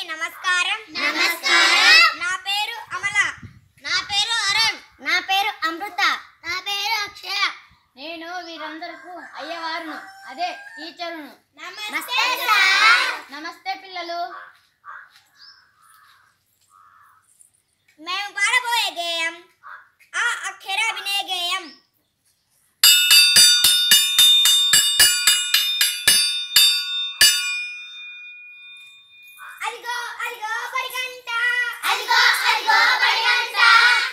నమస్కారం. నా పేరు అమల. నా పేరు అరుణ్. నా పేరు అమృత. నా పేరు అక్షయ. నేను వీరందరకు అయ్యవారును, అదే టీచరును. నమస్తే సార్. నమస్తే పిల్లలు. మేము పాడబోయే గేయం ఆ అక్షర వినే గేయం. అదిగో అదిగో బడిగంట, అదిగో అదిగో బడిగంట,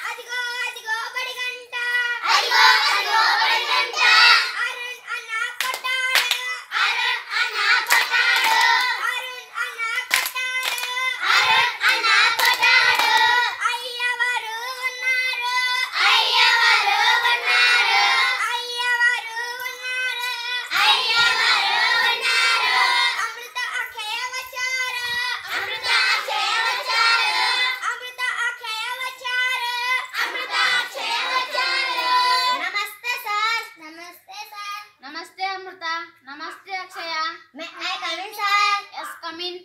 అదిగో అదిగో బడిగంట, అదిగో అదిగో బడిగంట. అరుణ్ అన్న కొట్టాడు, అరుణ్ అన్న కొట్టాడు, అరుణ్ అన్న కొట్టాడు, అరుణ్ అన్న కొట్టాడు. అయ్యవారు ఉన్నారు, అయ్యవారు ఉన్నారు, అయ్యవారు ఉన్నారు, అయ్యవారు ఉన్నారు. అమృత అక్షయ వచ్చారు, అమృత అక్షయ వచ్చారు, అమృత అక్షయ వచ్చారు. అమృత అక్షయ వచ్చారు. నమస్తే సార్. నమస్తే సార్. నమస్తే అమృత. నమస్తే Akshaya. May I come in sir. Yes come in.